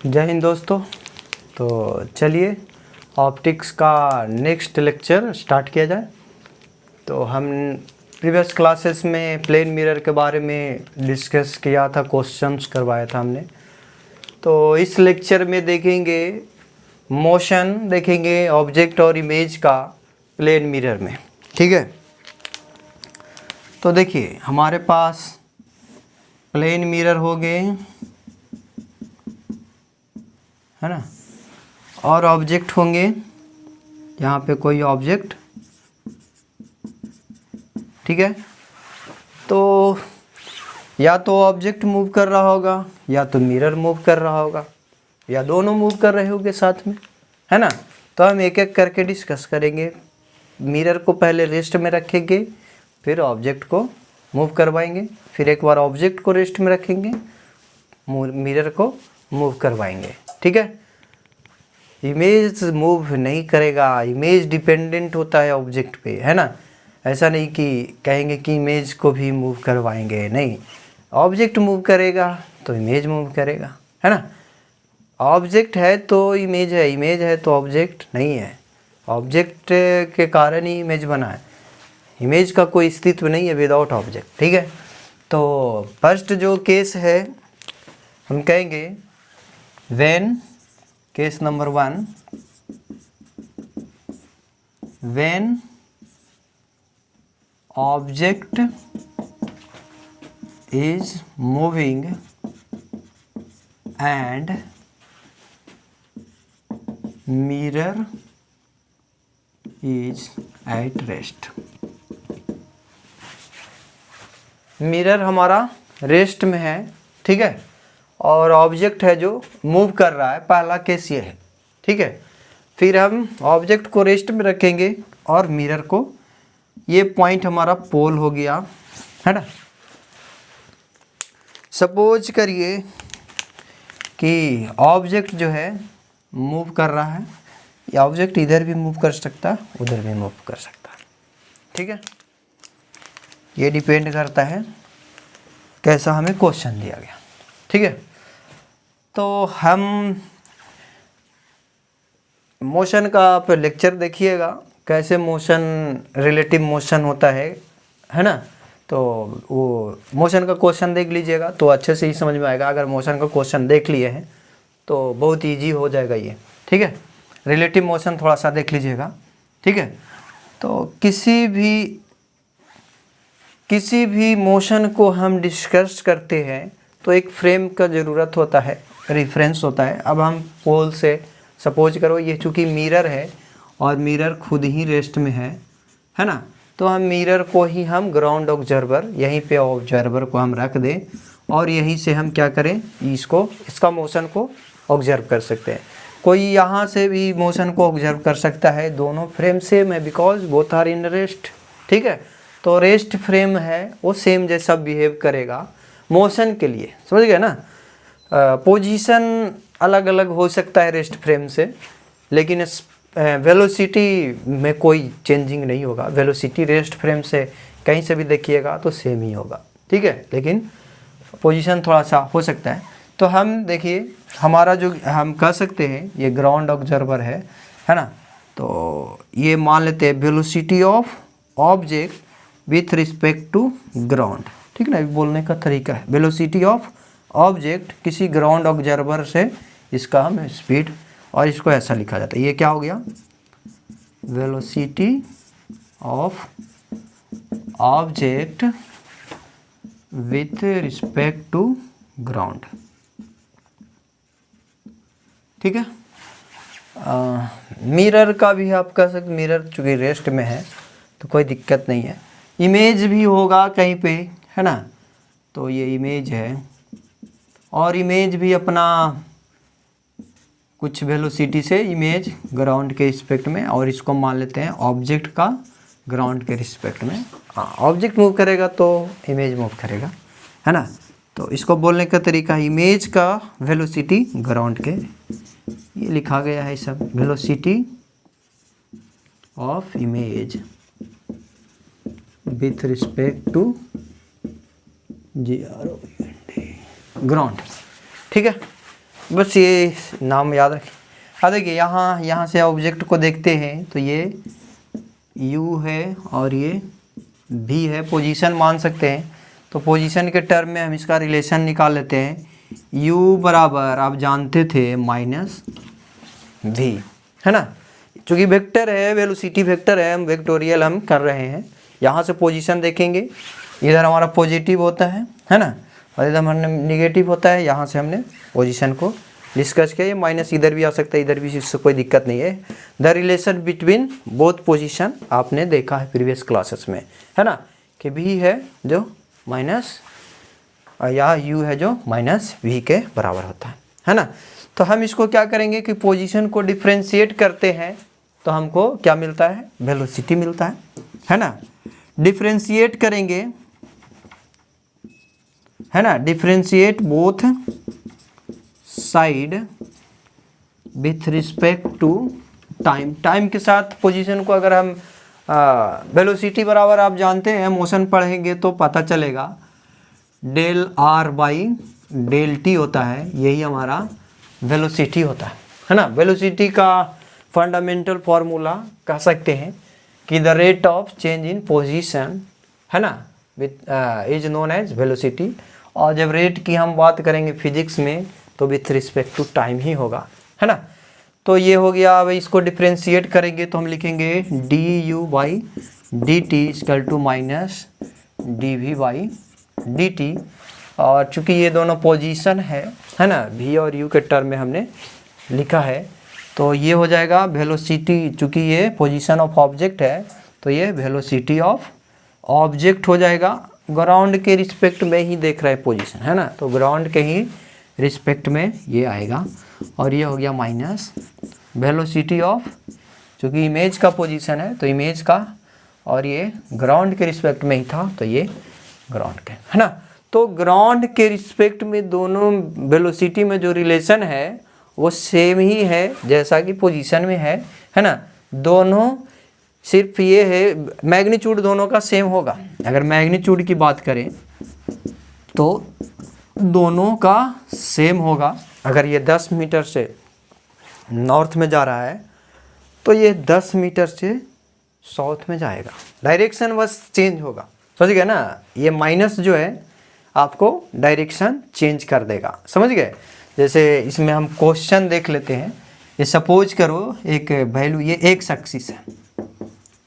जय हिंद दोस्तों। तो चलिए ऑप्टिक्स का नेक्स्ट लेक्चर स्टार्ट किया जाए। तो हम प्रीवियस क्लासेस में प्लेन मिरर के बारे में डिस्कस किया था, क्वेश्चंस करवाया था हमने। तो इस लेक्चर में देखेंगे मोशन, देखेंगे ऑब्जेक्ट और इमेज का प्लेन मिरर में। ठीक है, तो देखिए हमारे पास प्लेन मिरर हो गए, है ना, और ऑब्जेक्ट होंगे। यहाँ पे कोई ऑब्जेक्ट, ठीक है। तो या तो ऑब्जेक्ट मूव कर रहा होगा या तो मिरर मूव कर रहा होगा या दोनों मूव कर रहे होंगे साथ में, है ना। तो हम एक एक करके डिस्कस करेंगे। मिरर को पहले रेस्ट में रखेंगे, फिर ऑब्जेक्ट को मूव करवाएंगे, फिर एक बार ऑब्जेक्ट को रेस्ट में रखेंगे, मिरर को मूव करवाएंगे। ठीक है। इमेज मूव नहीं करेगा, इमेज डिपेंडेंट होता है ऑब्जेक्ट पे, है ना। ऐसा नहीं कि कहेंगे कि इमेज को भी मूव करवाएंगे, नहीं। ऑब्जेक्ट मूव करेगा तो इमेज मूव करेगा, है ना। ऑब्जेक्ट है तो इमेज है, इमेज है तो ऑब्जेक्ट नहीं है। ऑब्जेक्ट के कारण ही इमेज बना है, इमेज का कोई अस्तित्व नहीं है विदाउट ऑब्जेक्ट। ठीक है। तो फर्स्ट जो केस है हम कहेंगे when, case number 1, when object is moving and mirror is at rest। Mirror हमारा रेस्ट में है, ठीक है, और ऑब्जेक्ट है जो मूव कर रहा है। पहला केस ये है, ठीक है। फिर हम ऑब्जेक्ट को रेस्ट में रखेंगे और मिरर को, ये पॉइंट हमारा पोल हो गया, है ना। सपोज करिए कि ऑब्जेक्ट जो है मूव कर रहा है, या ऑब्जेक्ट इधर भी मूव कर सकता है, उधर भी मूव कर सकता है। ठीक है, ये डिपेंड करता है कैसा हमें क्वेश्चन दिया गया। ठीक है। तो हम मोशन का आप लेक्चर देखिएगा, कैसे मोशन, रिलेटिव मोशन होता है ना। तो वो मोशन का क्वेश्चन देख लीजिएगा तो अच्छे से ही समझ में आएगा। अगर मोशन का क्वेश्चन देख लिए हैं तो बहुत इजी हो जाएगा ये। ठीक है। रिलेटिव मोशन थोड़ा सा देख लीजिएगा। ठीक है। तो किसी भी मोशन को हम डिस्कस करते हैं तो एक फ्रेम का ज़रूरत होता है, रेफरेंस होता है। अब हम पोल से सपोज करो, ये चूँकि मिरर है और मिरर खुद ही रेस्ट में है ना। तो हम मिरर को ही हम ग्राउंड ऑब्जर्वर, यहीं पे ऑब्जर्वर को हम रख दें और यहीं से हम क्या करें, इसका मोशन को ऑब्जर्व कर सकते हैं। कोई यहाँ से भी मोशन को ऑब्जर्व कर सकता है। दोनों फ्रेम सेम है because both are in rest. ठीक है। तो रेस्ट फ्रेम है वो सेम जैसा बिहेव करेगा मोशन के लिए, समझ गए ना। पोजीशन अलग अलग हो सकता है रेस्ट फ्रेम से, लेकिन वेलोसिटी में कोई चेंजिंग नहीं होगा। वेलोसिटी रेस्ट फ्रेम से कहीं से भी देखिएगा तो सेम ही होगा, ठीक है, लेकिन पोजीशन थोड़ा सा हो सकता है। तो हम देखिए हमारा जो हम कह सकते हैं ये ग्राउंड ऑब्जर्वर है ना। तो ये मान लेते हैं velocity of object with respect to ground. ठीक है ना, बोलने का तरीका है वेलोसिटी ऑफ ऑब्जेक्ट किसी ग्राउंड ऑब्जर्वर से, इसका हम स्पीड, और इसको ऐसा लिखा जाता है। ये क्या हो गया, velocity of object with respect to ground. ठीक है। मिरर का भी आप कह सकते, मिरर चूँकि रेस्ट में है तो कोई दिक्कत नहीं है। इमेज भी होगा कहीं पे, है ना। तो ये इमेज है और इमेज भी अपना कुछ वेलोसिटी से इमेज ग्राउंड के रिस्पेक्ट में, और इसको मान लेते हैं ऑब्जेक्ट का ग्राउंड के रिस्पेक्ट में। हाँ, ऑब्जेक्ट मूव करेगा तो इमेज मूव करेगा, है ना। तो इसको बोलने का तरीका इमेज का वेलोसिटी ग्राउंड के, ये लिखा गया है सब, velocity of image with respect to ground. ठीक है। बस ये नाम याद रखें। हाँ देखिए यहाँ से ऑब्जेक्ट को देखते हैं तो ये u है और ये v है, पोजीशन मान सकते हैं। तो पोजीशन के टर्म में हम इसका रिलेशन निकाल लेते हैं। u बराबर आप जानते थे माइनस v, है ना। चूँकि वेक्टर है, वेलोसिटी वेक्टर है, हम वेक्टोरियल हम कर रहे हैं। यहाँ से पोजीशन देखेंगे, इधर हमारा पॉजिटिव होता है ना, और इधर हमारा निगेटिव होता है। यहाँ से हमने पोजीशन को डिस्कस किया। ये माइनस इधर भी आ सकता है, इधर भी, इससे कोई दिक्कत नहीं है। The relation between both position आपने देखा है प्रीवियस क्लासेस में, है ना, कि v है जो माइनस या u है जो माइनस v के बराबर होता है ना। तो हम इसको क्या करेंगे कि पोजीशन को डिफ्रेंशिएट करते हैं तो हमको क्या मिलता है, वेलोसिटी मिलता है ना। डिफ्रेंशिएट करेंगे, है ना, differentiate both side with respect to time. Time के साथ पोजीशन को अगर हम वेलोसिटी बराबर आप जानते हैं, मोशन पढ़ेंगे तो पता चलेगा, del r by del t होता है, यही हमारा वेलोसिटी होता है ना। वेलोसिटी का फंडामेंटल फॉर्मूला कह सकते हैं कि the rate of change in position, है ना, which is known as velocity. और जब रेट की हम बात करेंगे फिजिक्स में तो विथ रिस्पेक्ट टू टाइम ही होगा, है ना। तो ये हो गया। अब इसको डिफ्रेंशिएट करेंगे तो हम लिखेंगे d u by d t equal to minus d v by d t. और चूँकि ये दोनों पोजीशन है ना, v और u के टर्म में हमने लिखा है, तो ये हो जाएगा वेलोसिटी। चूँकि ये पोजीशन ऑफ ऑब्जेक्ट है तो ये वेलोसिटी ऑफ ऑब्जेक्ट हो जाएगा। ग्राउंड के रिस्पेक्ट में ही देख रहे हैं पोजीशन, है ना, तो ग्राउंड के ही रिस्पेक्ट में ये आएगा। और ये हो गया माइनस वेलोसिटी ऑफ, चूँकि इमेज का पोजीशन है तो इमेज का, और ये ग्राउंड के रिस्पेक्ट में ही था तो ये ग्राउंड के, है ना। तो ग्राउंड के रिस्पेक्ट में दोनों वेलोसिटी में जो रिलेशन है वो सेम ही है जैसा कि पोजीशन में है ना। दोनों सिर्फ ये है, मैग्नीट्यूड दोनों का सेम होगा। अगर मैग्नीट्यूड की बात करें तो दोनों का सेम होगा। अगर ये 10 मीटर से नॉर्थ में जा रहा है तो ये 10 मीटर से साउथ में जाएगा, डायरेक्शन बस चेंज होगा, समझ गए ना। ये माइनस जो है आपको डायरेक्शन चेंज कर देगा, समझ गए। जैसे इसमें हम क्वेश्चन देख लेते हैं। ये सपोज करो एक वैल्यू, ये एक्स एक्सिस है,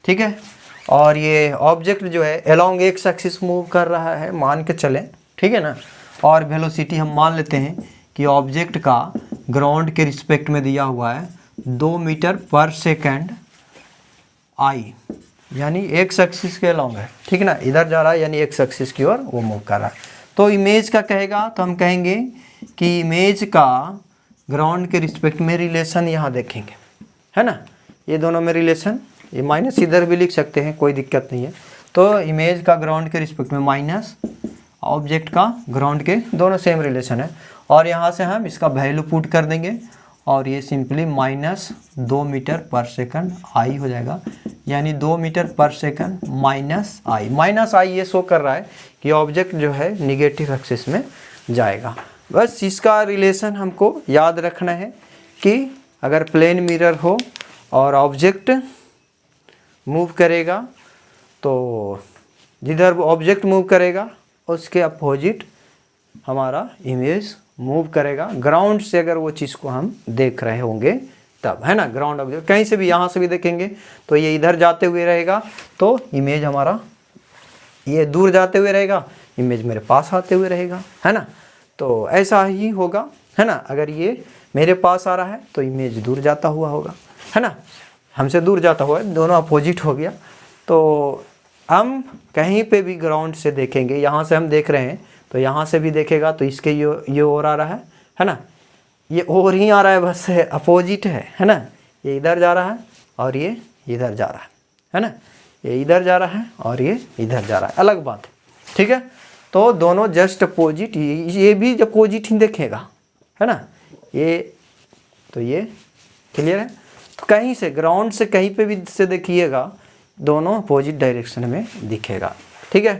ठीक है, और ये ऑब्जेक्ट जो है अलोंग एक्स एक्सिस मूव कर रहा है, मान के चलें, ठीक है ना। और वेलोसिटी हम मान लेते हैं कि ऑब्जेक्ट का ग्राउंड के रिस्पेक्ट में दिया हुआ है 2 मीटर पर सेकेंड आई, यानी एक्स एक्सिस के अलोंग है, ठीक है ना, इधर जा रहा है यानी एक्स एक्सिस की ओर वो मूव कर रहा है। तो इमेज का कहेगा तो हम कहेंगे कि इमेज का ग्राउंड के रिस्पेक्ट में रिलेशन यहाँ देखेंगे, है ना। ये दोनों में रिलेशन, ये माइनस इधर भी लिख सकते हैं, कोई दिक्कत नहीं है। तो इमेज का ग्राउंड के रिस्पेक्ट में माइनस ऑब्जेक्ट का ग्राउंड के, दोनों सेम रिलेशन है। और यहाँ से हम इसका वैल्यू पुट कर देंगे और ये सिंपली माइनस 2 मीटर पर सेकंड आई हो जाएगा, यानी 2 मीटर पर सेकंड माइनस आई। माइनस आई ये शो कर रहा है कि ऑब्जेक्ट जो है निगेटिव एक्सिस में जाएगा। बस इसका रिलेशन हमको याद रखना है कि अगर प्लेन मिरर हो और ऑब्जेक्ट मूव करेगा तो जिधर ऑब्जेक्ट मूव करेगा उसके अपोजिट हमारा इमेज मूव करेगा। ग्राउंड से अगर वो चीज़ को हम देख रहे होंगे तब, है ना। ग्राउंड ऑब्जेक्ट कहीं से भी, यहाँ से भी देखेंगे तो ये इधर जाते हुए रहेगा तो इमेज हमारा, ये दूर जाते हुए रहेगा, इमेज मेरे पास आते हुए रहेगा, है ना। तो ऐसा ही होगा, है ना। अगर ये मेरे पास आ रहा है तो इमेज दूर जाता हुआ होगा, है ना, हमसे दूर जाता हुआ, दोनों अपोजिट हो गया। तो हम कहीं पे भी ग्राउंड से देखेंगे, यहाँ से हम देख रहे हैं तो यहाँ से भी देखेगा तो इसके ये ओर आ रहा है ना, ये ओर ही आ रहा है, बस अपोजिट है ना। ये इधर जा रहा है और ये इधर जा रहा है ना, ये इधर जा रहा है और ये इधर जा रहा है, अलग बात है, ठीक है। तो दोनों जस्ट अपोजिट, ये भी अपोजिट ही देखेगा, है ना, ये तो ये क्लियर है। तो कहीं से ग्राउंड से कहीं पे भी से देखिएगा दोनों अपोजिट डायरेक्शन में दिखेगा, ठीक है।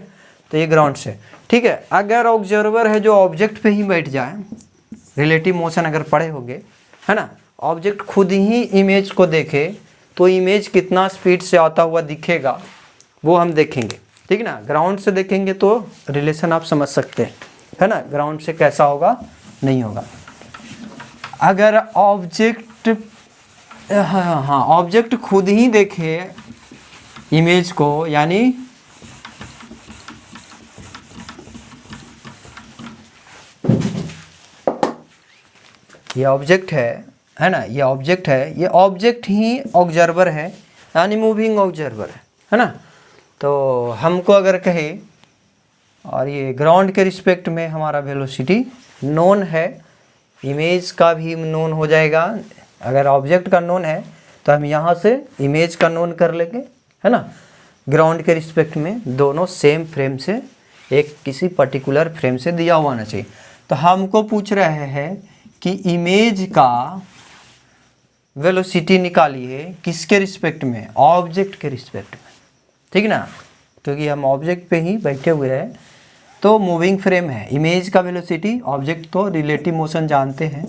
तो ये ग्राउंड से, ठीक है। अगर ऑब्जर्वर है जो ऑब्जेक्ट पे ही बैठ जाए रिलेटिव मोशन अगर पढ़े होंगे, है ना, ऑब्जेक्ट खुद ही इमेज को देखे तो इमेज कितना स्पीड से आता हुआ दिखेगा वो हम देखेंगे, ठीक ना। ग्राउंड से देखेंगे तो रिलेशन आप समझ सकते हैं, है ना, ग्राउंड से कैसा होगा नहीं होगा। अगर ऑब्जेक्ट, हाँ ऑब्जेक्ट खुद ही देखे इमेज को, यानी ये ऑब्जेक्ट है ना, ये ऑब्जेक्ट है, ये ऑब्जेक्ट ही ऑब्जर्वर है, यानी मूविंग ऑब्जर्वर है ना। तो हमको अगर कहे और ये ग्राउंड के रिस्पेक्ट में हमारा वेलोसिटी नोन है, इमेज का भी नोन हो जाएगा। अगर ऑब्जेक्ट का नोन है तो हम यहाँ से इमेज का नोन कर लेंगे, है ना। ग्राउंड के रिस्पेक्ट में दोनों सेम फ्रेम से, एक किसी पर्टिकुलर फ्रेम से दिया हुआ होना चाहिए। तो हमको पूछ रहे हैं कि इमेज का वेलोसिटी निकालिए किसके रिस्पेक्ट में, ऑब्जेक्ट के रिस्पेक्ट में, ठीक ना, क्योंकि हम ऑब्जेक्ट पे ही बैठे हुए हैं तो मूविंग फ्रेम है। इमेज का वेलोसिटी, ऑब्जेक्ट तो रिलेटिव मोशन जानते हैं,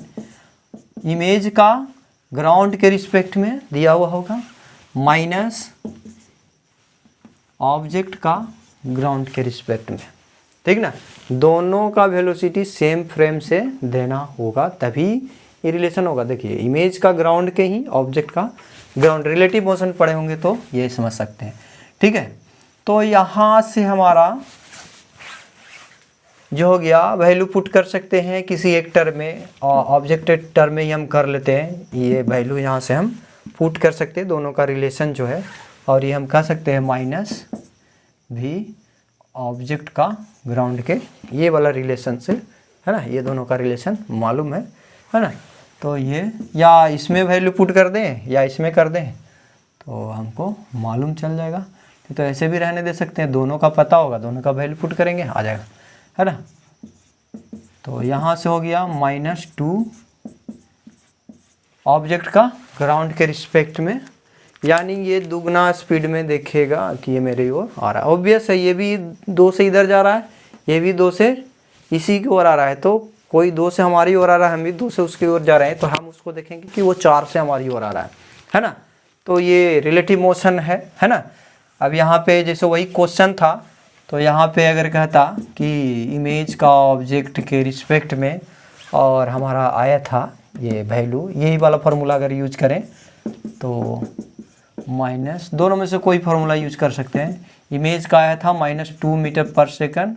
इमेज का ग्राउंड के रिस्पेक्ट में दिया हुआ होगा माइनस ऑब्जेक्ट का ग्राउंड के रिस्पेक्ट में, ठीक ना। दोनों का वेलोसिटी सेम फ्रेम से देना होगा तभी ये रिलेशन होगा। देखिए इमेज का ग्राउंड के ही, ऑब्जेक्ट का ग्राउंड, रिलेटिव मोशन पढ़े होंगे तो ये समझ सकते हैं, ठीक है। तो यहाँ से हमारा जो हो गया वैल्यू पुट कर सकते हैं किसी एक टर्म में, ऑब्जेक्ट टर्म में ही हम कर लेते हैं, ये वैल्यू यहाँ से हम पुट कर सकते हैं दोनों का रिलेशन जो है, और ये हम कह सकते हैं माइनस भी ऑब्जेक्ट का ग्राउंड के, ये वाला रिलेशन से, है ना, ये दोनों का रिलेशन मालूम है ना। तो ये या इसमें वैल्यू पुट कर दें या इसमें कर दें तो हमको मालूम चल जाएगा। तो ऐसे भी रहने दे सकते हैं, दोनों का पता होगा, दोनों का वैल्यू पुट करेंगे आ जाएगा, है ना। तो यहाँ से हो गया -2 ऑब्जेक्ट का ग्राउंड के रिस्पेक्ट में, यानी ये दुगना स्पीड में देखेगा कि ये मेरे ओर आ रहा है। ऑब्वियस है, ये भी 2 से इधर जा रहा है, ये भी 2 से इसी की ओर आ रहा है, तो कोई 2 से हमारी ओर आ रहा है, हम भी 2 से उसकी ओर जा रहे हैं, तो हम उसको देखेंगे कि वो 4 से हमारी ओर आ रहा है ना। तो ये रिलेटिव मोशन है ना। अब यहाँ पे जैसे वही क्वेश्चन था, तो यहाँ पे अगर कहता कि इमेज का ऑब्जेक्ट के रिस्पेक्ट में, और हमारा आया था ये वैल्यू, यही वाला फार्मूला अगर यूज करें तो माइनस, दोनों में से कोई फार्मूला यूज कर सकते हैं। इमेज का आया था -2 मीटर पर सेकंड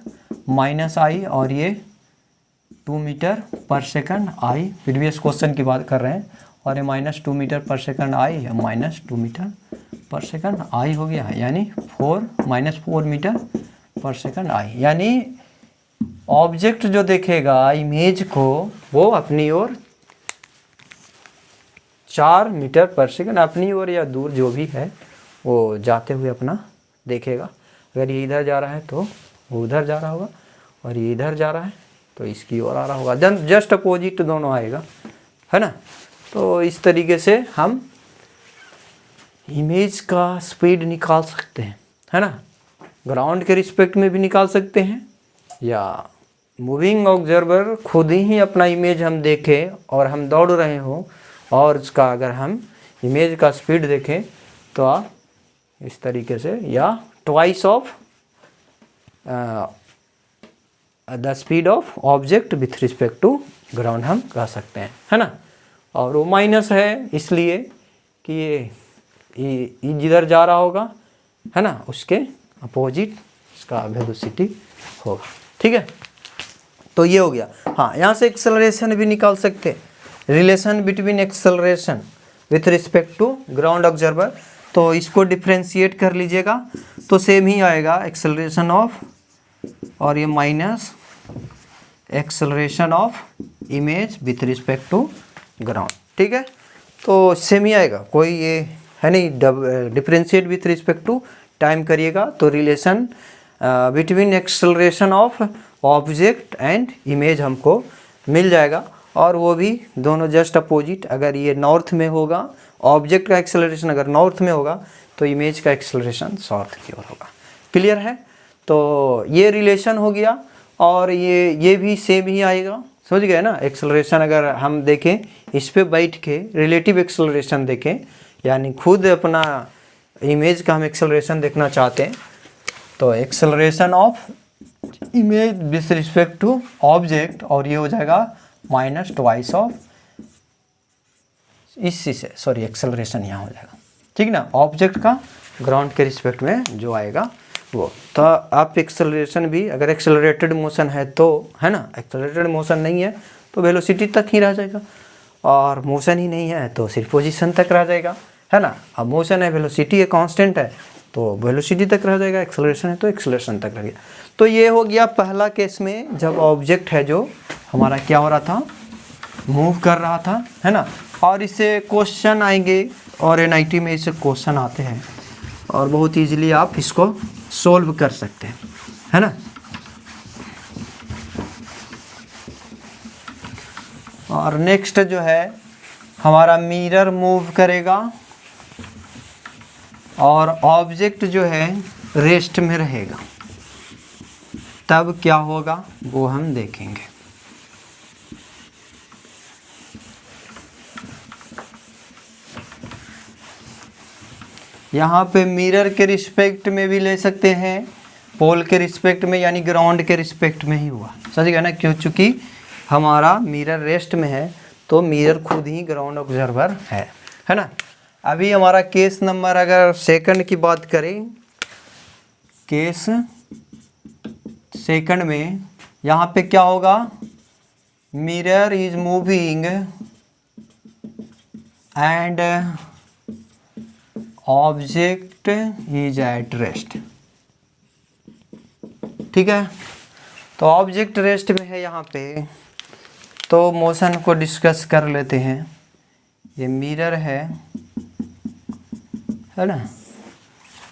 माइनस आई, और ये 2 मीटर पर सेकंड आई, प्रीवियस क्वेश्चन की बात कर रहे हैं, और ये -2 मीटर पर सेकंड आई है, -2 मीटर पर सेकंड आई हो गया है, यानी -4 मीटर पर सेकंड आई। यानी ऑब्जेक्ट जो देखेगा इमेज को वो अपनी ओर 4 मीटर पर सेकंड, अपनी ओर या दूर जो भी है वो जाते हुए अपना देखेगा। अगर ये इधर जा रहा है तो वो उधर जा रहा होगा, और ये इधर जा रहा है तो इसकी ओर आ रहा होगा, जस्ट अपोजिट दोनों आएगा, है ना। तो इस तरीके से हम इमेज का स्पीड निकाल सकते हैं, है ना। ग्राउंड के रिस्पेक्ट में भी निकाल सकते हैं, या मूविंग ऑब्जर्वर खुद ही अपना इमेज हम देखें और हम दौड़ रहे हों, और उसका अगर हम इमेज का स्पीड देखें तो आप इस तरीके से, या twice of the speed of object with respect to ground हम कह सकते हैं, है ना। और वो माइनस है इसलिए कि ये जिधर जा रहा होगा, है ना, उसके अपोजिट इसका वेलोसिटी होगा, ठीक है। तो ये हो गया। हाँ, यहाँ से एक्सेलरेशन भी निकाल सकते हैं, relation between acceleration with respect to ground observer. तो इसको डिफ्रेंशिएट कर लीजिएगा तो सेम ही आएगा, एक्सेलरेशन ऑफ, और ये minus acceleration of image with respect to ground, ठीक है। तो सेम ही आएगा, कोई ये है नहीं, differentiate with respect to time करिएगा तो relation between acceleration of object and image हमको मिल जाएगा, और वो भी दोनों जस्ट अपोजिट। अगर ये नॉर्थ में होगा, ऑब्जेक्ट का एक्सेलरेशन अगर नॉर्थ में होगा तो इमेज का एक्सेलरेशन साउथ की ओर होगा। क्लियर है। तो ये रिलेशन हो गया, और ये भी सेम ही आएगा, समझ गए ना। एक्सेलरेशन अगर हम देखें इस पे बैठ के रिलेटिव एक्सेलरेशन देखें, यानी खुद अपना इमेज का हम एक्सेलरेशन देखना चाहते हैं, तो acceleration of image with respect to object, और ये हो जाएगा माइनस ट्वाइस ऑफ इसी से, सॉरी एक्सेलरेशन यहाँ हो जाएगा, ठीक ना, ऑब्जेक्ट का ग्राउंड के रिस्पेक्ट में जो आएगा वो। तो आप एक्सेलरेशन भी अगर एक्सेलरेटेड मोशन है तो, है ना, एक्सेलरेटेड मोशन नहीं है तो वेलोसिटी तक ही रह जाएगा, और मोशन ही नहीं है तो सिर्फ पोजीशन तक रह जाएगा, है ना। अब मोशन है, वेलोसिटी है, कांस्टेंट है तो वेलोसिटी तक रह जाएगा, एक्सेलरेशन है तो एक्सेलरेशन तक रह गया। तो ये हो गया पहला केस में, जब ऑब्जेक्ट है जो हमारा क्या हो रहा था, मूव कर रहा था, है ना। और इससे क्वेश्चन आएंगे और एनआईटी में इससे क्वेश्चन आते हैं और बहुत इजीली आप इसको सोल्व कर सकते हैं, है ना। और नेक्स्ट जो है हमारा मिरर मूव करेगा और ऑब्जेक्ट जो है रेस्ट में रहेगा, तब क्या होगा वो हम देखेंगे। यहाँ पे मिरर के रिस्पेक्ट में भी ले सकते हैं, पोल के रिस्पेक्ट में, यानी ग्राउंड के रिस्पेक्ट में ही हुआ, समझ गया ना। क्यों, चूँकि हमारा मिरर रेस्ट में है तो मिरर खुद ही ग्राउंड ऑब्जर्वर है ना। अभी हमारा केस नंबर अगर सेकंड की बात करें, केस सेकंड में यहाँ पे क्या होगा, mirror is moving and object is at rest, ठीक है। तो ऑब्जेक्ट रेस्ट में है यहाँ पे, तो मोशन को डिस्कस कर लेते हैं। ये मिरर है ना,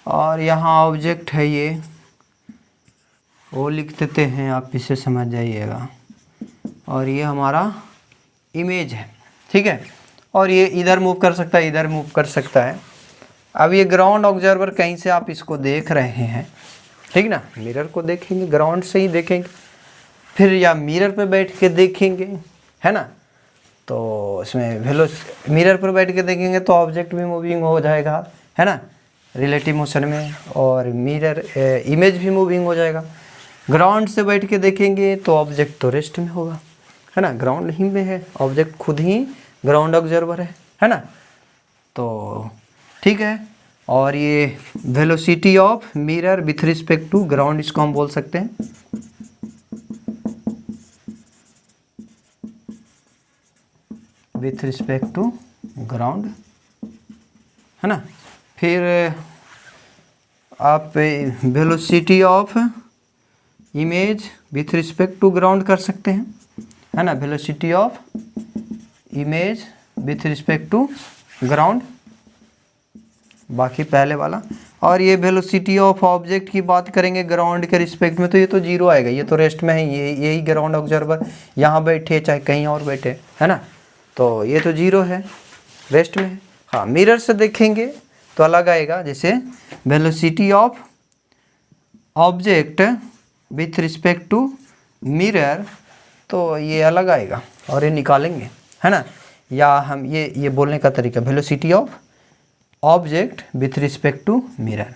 और यहाँ ऑब्जेक्ट है, ये वो लिख देते हैं, आप इसे समझ जाइएगा। और ये हमारा इमेज है, ठीक है। और ये इधर मूव कर सकता है, इधर मूव कर सकता है। अब ये ग्राउंड ऑब्जर्वर कहीं से आप इसको देख रहे हैं, ठीक ना, मिरर को देखेंगे, ग्राउंड से ही देखेंगे, फिर या मिरर पे बैठ के देखेंगे, है ना। तो इसमें मिरर पर बैठ के देखेंगे तो ऑब्जेक्ट भी मूविंग हो जाएगा, है ना, रिलेटिव मोशन में, और मिरर इमेज भी मूविंग हो जाएगा। ग्राउंड से बैठ के देखेंगे तो ऑब्जेक्ट तो रेस्ट में होगा, है ना, ग्राउंड ही में है, ऑब्जेक्ट खुद ही ग्राउंड ऑब्जर्वर है ना। तो ठीक है। और ये velocity of mirror with respect to ground, इसको हम बोल सकते हैं विथ रिस्पेक्ट टू ग्राउंड, है ना। फिर आप velocity of image with respect to ground कर सकते हैं, है ना, velocity of image with respect to ground, बाकी पहले वाला। और ये वेलोसिटी ऑफ ऑब्जेक्ट की बात करेंगे ग्राउंड के रिस्पेक्ट में, तो ये तो जीरो आएगा, ये तो रेस्ट में है, यही ग्राउंड ऑब्जर्वर यहाँ बैठे चाहे कहीं और बैठे, है ना, तो ये तो जीरो है, रेस्ट में है। हाँ, मिरर से देखेंगे तो अलग आएगा, जैसे velocity of object with respect to mirror, तो ये अलग आएगा और ये निकालेंगे, है ना। या हम ये बोलने का तरीका, velocity of object with respect to mirror,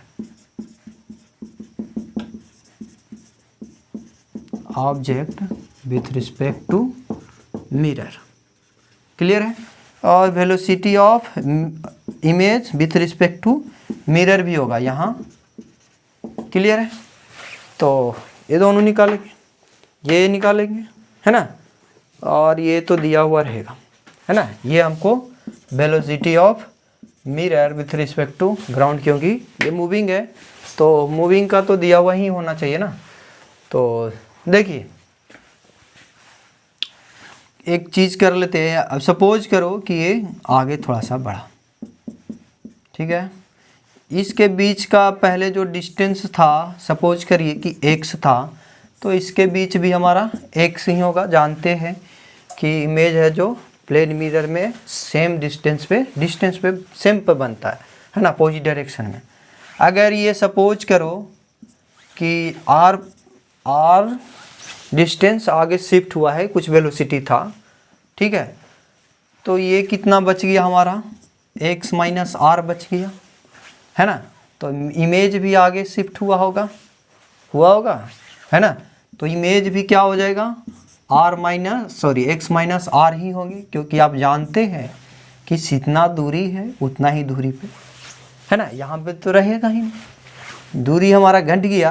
object with respect to mirror, clear है। और velocity of image with respect to mirror भी होगा यहाँ, क्लियर है। तो ये दोनों निकालेंगे, ये निकालेंगे, है ना। और ये तो दिया हुआ रहेगा, है ना, ये हमको velocity of mirror with respect to ground, क्योंकि ये मूविंग है तो मूविंग का तो दिया हुआ ही होना चाहिए ना। तो देखिए एक चीज़ कर लेते हैं, अब सपोज करो कि ये आगे थोड़ा सा बढ़ा, ठीक है, इसके बीच का पहले जो डिस्टेंस था, सपोज करिए कि x था, तो इसके बीच भी हमारा x ही होगा। जानते हैं कि इमेज है जो प्लेन मिरर में सेम डिस्टेंस पे सेम पे बनता है ना, अपोजिट डायरेक्शन में। अगर ये सपोज करो कि r डिस्टेंस आगे शिफ्ट हुआ है, कुछ वेलोसिटी था, ठीक है। तो ये कितना बच गया हमारा, x माइनस आर बच गया, है ना। तो इमेज भी आगे शिफ्ट हुआ होगा है ना। तो इमेज भी क्या हो जाएगा, x माइनस आर ही होगी, क्योंकि आप जानते हैं कि जितना दूरी है उतना ही दूरी पे, है ना, यहाँ पे तो रहेगा ही नहीं। दूरी हमारा घट गया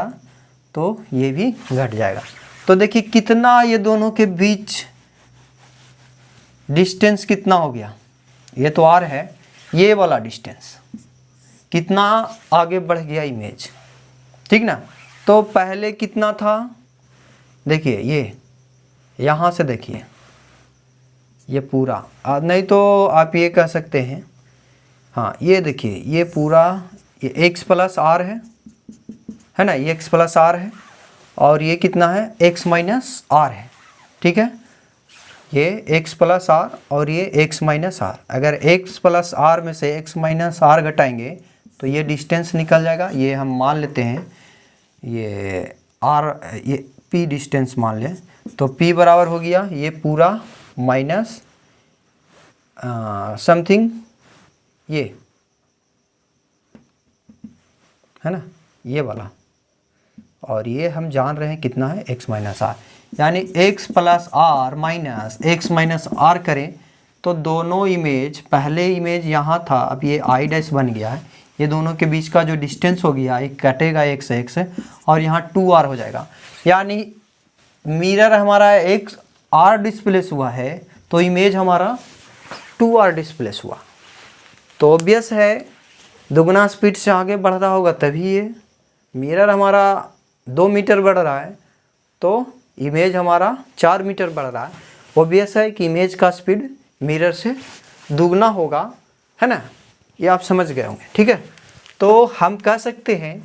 तो ये भी घट जाएगा। तो देखिए कितना ये दोनों के बीच डिस्टेंस कितना हो गया, ये तो आर है, ये वाला डिस्टेंस कितना आगे बढ़ गया इमेज, ठीक ना। तो पहले कितना था, देखिए ये यहाँ से देखिए ये पूरा, नहीं तो आप ये कह सकते हैं, हाँ ये देखिए ये पूरा ये x प्लस आर है ना, ये x प्लस आर है, और ये कितना है x माइनस आर है, ठीक है। ये x प्लस आर और ये x माइनस आर, अगर x प्लस आर में से x माइनस आर घटाएंगे तो ये डिस्टेंस निकल जाएगा। ये हम मान लेते हैं ये r, ये p डिस्टेंस मान लें, तो p बराबर हो गया ये पूरा माइनस समथिंग ये, है ना, ये वाला, और ये हम जान रहे हैं कितना है x माइनस आर, यानी x plus r minus x minus r करें तो दोनों इमेज, पहले इमेज यहाँ था, अब ये आई डैश बन गया है, ये दोनों के बीच का जो डिस्टेंस हो गया एक कटेगा x और यहाँ 2r हो जाएगा। यानी मिरर हमारा x r डिस्प्लेस हुआ है तो इमेज हमारा 2r डिस्प्लेस हुआ। तो ऑब्वियस है दुगना स्पीड से आगे बढ़ रहा होगा तभी ये मिरर हमारा 2 मीटर बढ़ रहा है तो इमेज हमारा 4 मीटर बढ़ रहा है। ऑब्वियस है कि इमेज का स्पीड मिरर से दुगना होगा, है ना, ये आप समझ गए होंगे, ठीक है। तो हम कह सकते हैं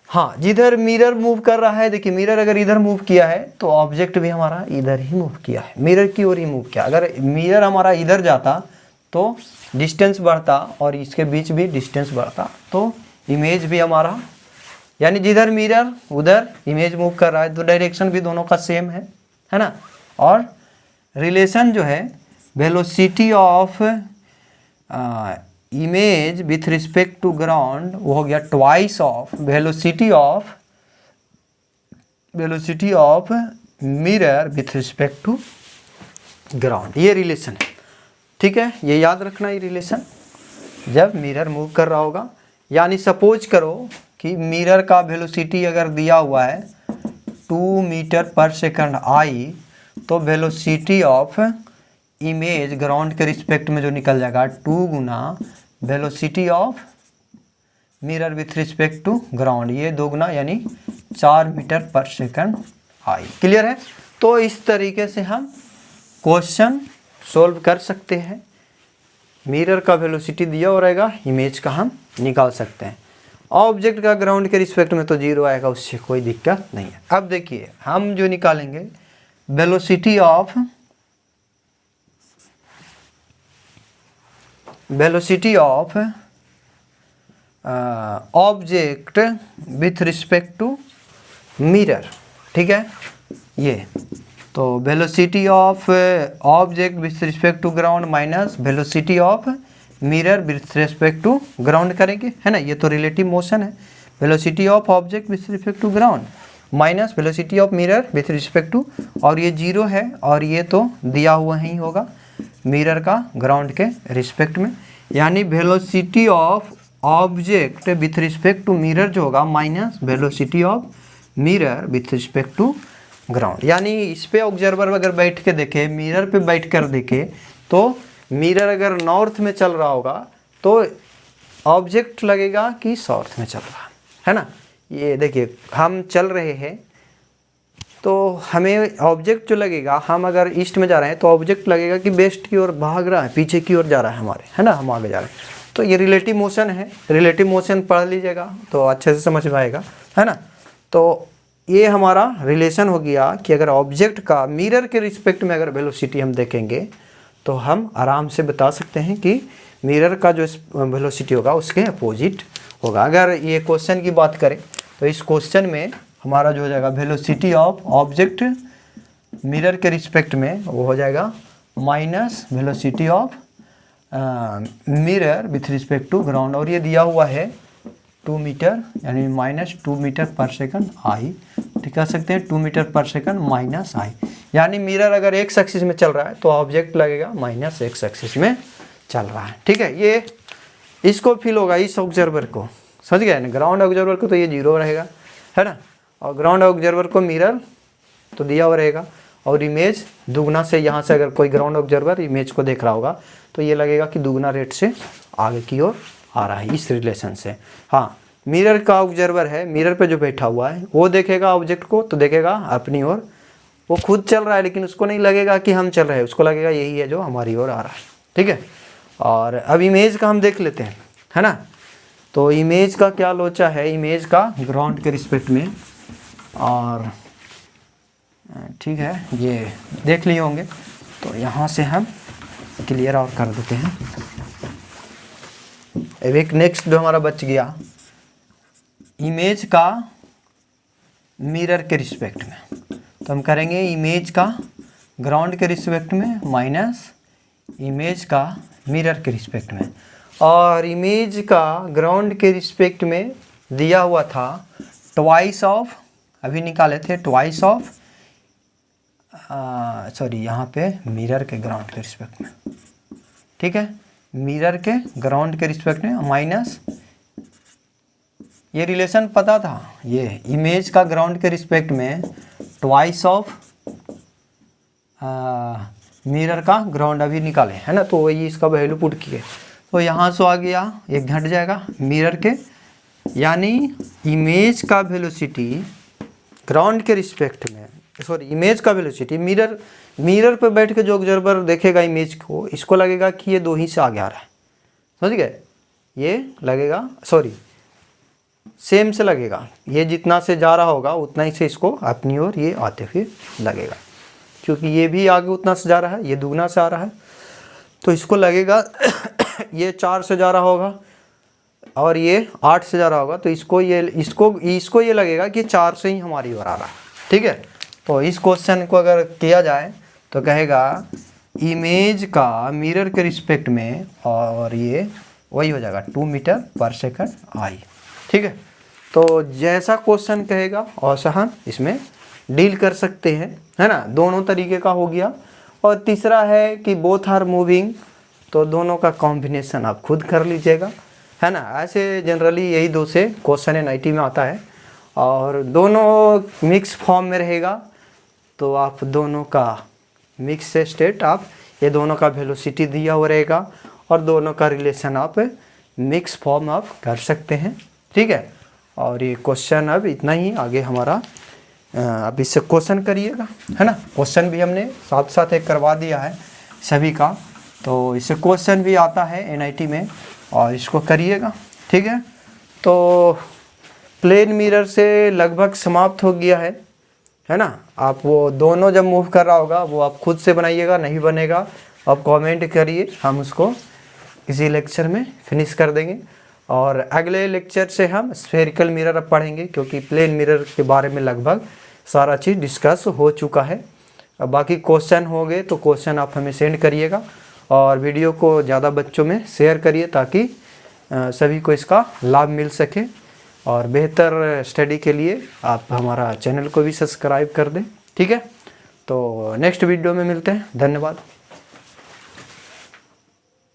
हाँ, जिधर मिरर मूव कर रहा है, देखिए मिरर अगर इधर मूव किया है तो ऑब्जेक्ट भी हमारा इधर ही मूव किया है, मिरर की ओर ही मूव किया। अगर मिरर हमारा इधर जाता तो डिस्टेंस बढ़ता और इसके बीच भी डिस्टेंस बढ़ता, तो इमेज भी हमारा, यानी जिधर मिरर उधर इमेज मूव कर रहा है, तो डायरेक्शन भी दोनों का सेम है ना। और रिलेशन जो है velocity of image with respect to ground वो हो गया twice of velocity of mirror with respect to ground. ये रिलेशन है, ठीक है, ये याद रखना, ये रिलेशन जब मिरर मूव कर रहा होगा। यानी सपोज करो कि मिरर का वेलोसिटी अगर दिया हुआ है 2 मीटर पर सेकंड आई, तो वेलोसिटी ऑफ इमेज ग्राउंड के रिस्पेक्ट में जो निकल जाएगा 2 गुना velocity of mirror with respect to ground, ये 2 गुना यानी 4 मीटर पर सेकंड आई। क्लियर है। तो इस तरीके से हम क्वेश्चन सोल्व कर सकते हैं। मिरर का वेलोसिटी दिया हो रहेगा, इमेज का हम निकाल सकते हैं। ऑब्जेक्ट का ग्राउंड के रिस्पेक्ट में तो 0 आएगा, उससे कोई दिक्कत नहीं है। अब देखिए हम जो निकालेंगे velocity of object with respect to mirror, ठीक है। ये तो velocity of object with respect to ground minus velocity of mirror with respect to ground करेंगे, है ना। ये तो रिलेटिव मोशन है। Velocity of object with respect to ground minus velocity of mirror with respect to, और ये 0 है और ये तो दिया हुआ ही होगा मिरर का ग्राउंड के रिस्पेक्ट में। यानी velocity of object with respect to mirror जो होगा minus velocity of mirror with respect to ground. यानी इस पे ऑब्जर्वर अगर बैठ के देखे, मिरर पे बैठ कर देखे, तो मिरर अगर नॉर्थ में चल रहा होगा तो ऑब्जेक्ट लगेगा कि साउथ में चल रहा है ना। ये देखिए हम चल रहे हैं तो हमें ऑब्जेक्ट जो लगेगा, हम अगर ईस्ट में जा रहे हैं तो ऑब्जेक्ट लगेगा कि वेस्ट की ओर भाग रहा है, पीछे की ओर जा रहा है हमारे, है ना, हम आगे जा रहे हैं। तो ये रिलेटिव मोशन है, रिलेटिव मोशन पढ़ लीजिएगा तो अच्छे से समझ में आएगा, है ना। तो ये हमारा रिलेशन हो गया कि अगर ऑब्जेक्ट का मिरर के रिस्पेक्ट में अगर वेलोसिटी हम देखेंगे तो हम आराम से बता सकते हैं कि मिरर का जो वेलोसिटी होगा उसके अपोजिट होगा। अगर ये क्वेश्चन की बात करें तो इस क्वेश्चन में हमारा जो हो जाएगा वेलोसिटी ऑफ ऑब्जेक्ट मिरर के रिस्पेक्ट में वो हो जाएगा minus velocity of mirror with respect to ground, और ये दिया हुआ है 2 मीटर यानी माइनस 2 मीटर पर सेकंड आई, ठीक कह सकते हैं 2 मीटर पर सेकंड माइनस आई, यानी मिरर अगर एक्स एक्सिस में चल रहा है तो ऑब्जेक्ट लगेगा माइनस एक्स एक्सिस में चल रहा है। ठीक है, ये इसको फील होगा इस ऑब्जर्वर को, समझ गए ना। ग्राउंड ऑब्जर्वर को तो ये 0 रहेगा, है ना, और ग्राउंड ऑब्जर्वर को मिरर तो दिया हुआ रहेगा, और इमेज दुगना से, यहाँ से अगर कोई ग्राउंड ऑब्जर्वर इमेज को देख रहा होगा तो ये लगेगा कि दुगना रेट से आगे की ओर आ रहा है, इस रिलेशन से। हाँ, मिरर का ऑब्जर्वर है, मिरर पे जो बैठा हुआ है वो देखेगा ऑब्जेक्ट को तो देखेगा अपनी ओर, वो खुद चल रहा है लेकिन उसको नहीं लगेगा कि हम चल रहे हैं, उसको लगेगा यही है जो हमारी ओर आ रहा है। ठीक है, और अब इमेज का हम देख लेते हैं, है ना। तो इमेज का क्या लोचा है, इमेज का ग्राउंड के रिस्पेक्ट में, और ठीक है ये देख लिए होंगे, तो यहाँ से हम क्लियर और कर देते हैं। अब एक नेक्स्ट जो हमारा बच गया, इमेज का मिरर के रिस्पेक्ट में, तो हम करेंगे इमेज का ग्राउंड के रिस्पेक्ट में माइनस इमेज का मिरर के रिस्पेक्ट में, और इमेज का ग्राउंड के रिस्पेक्ट में दिया हुआ था ट्वाइस ऑफ, अभी निकाले थे ट्वाइस ऑफ, सॉरी यहाँ पे मिरर के ग्राउंड के रिस्पेक्ट में, ठीक है, मिरर के ग्राउंड के रिस्पेक्ट में माइनस, ये रिलेशन पता था, ये इमेज का ग्राउंड के रिस्पेक्ट में ट्वाइस ऑफ मिरर का ग्राउंड अभी निकाले, है ना, तो वही इसका वैल्यू पुट किए, तो यहाँ से आ गया, एक घट जाएगा मिरर के, यानी इमेज का वेलोसिटी ग्राउंड के रिस्पेक्ट में, सॉरी इमेज का वेलोसिटी मिरर पे बैठ के जो ऑब्जर्वर देखेगा इमेज को, इसको लगेगा कि ये 2 ही से आगे आ रहा है, समझ गए, ये लगेगा, सॉरी सेम से लगेगा, ये जितना से जा रहा होगा उतना ही से इसको अपनी ओर ये आते हुए लगेगा, क्योंकि ये भी आगे उतना से जा रहा है, ये दुगना से आ रहा है, तो इसको लगेगा ये 4 से जा रहा होगा और ये 8 से जा रहा होगा, तो इसको ये लगेगा कि 4 से ही हमारी ओर आ रहा है। ठीक है, तो इस क्वेश्चन को अगर किया जाए तो कहेगा इमेज का मिरर के रिस्पेक्ट में, और ये वही हो जाएगा 2 मीटर पर सेकंड आई। ठीक है, तो जैसा क्वेश्चन कहेगा वैसा हम इसमें डील कर सकते हैं, है ना, दोनों तरीके का हो गया। और तीसरा है कि बोथ आर मूविंग, तो दोनों का कॉम्बिनेशन आप खुद कर लीजिएगा, है ना। ऐसे जनरली यही 2 से क्वेश्चन एनआईटी में आता है, और दोनों मिक्स फॉर्म में रहेगा, तो आप दोनों का मिक्स से स्टेट, आप ये दोनों का वेलोसिटी दिया हुआ रहेगा और दोनों का रिलेशन आप मिक्स फॉर्म आप कर सकते हैं। ठीक है, और ये क्वेश्चन अब इतना ही, आगे हमारा अब इससे क्वेश्चन करिएगा, है ना। क्वेश्चन भी हमने साथ साथ एक करवा दिया है सभी का, तो इससे क्वेश्चन भी आता है एनआईटी में, और इसको करिएगा। ठीक है, तो प्लेन मिरर से लगभग समाप्त हो गया है ना। आप वो दोनों जब मूव कर रहा होगा वो आप खुद से बनाइएगा, नहीं बनेगा आप कमेंट करिए, हम उसको किसी लेक्चर में फिनिश कर देंगे। और अगले लेक्चर से हम स्फेरिकल मिरर अब पढ़ेंगे, क्योंकि प्लेन मिरर के बारे में लगभग सारा चीज़ डिस्कस हो चुका है। अब बाकी क्वेश्चन होंगे तो क्वेश्चन आप हमें सेंड करिएगा, और वीडियो को ज़्यादा बच्चों में शेयर करिए ताकि सभी को इसका लाभ मिल सके। और बेहतर स्टडी के लिए आप हमारा चैनल को भी सब्सक्राइब कर दें। ठीक है, तो नेक्स्ट वीडियो में मिलते हैं, धन्यवाद।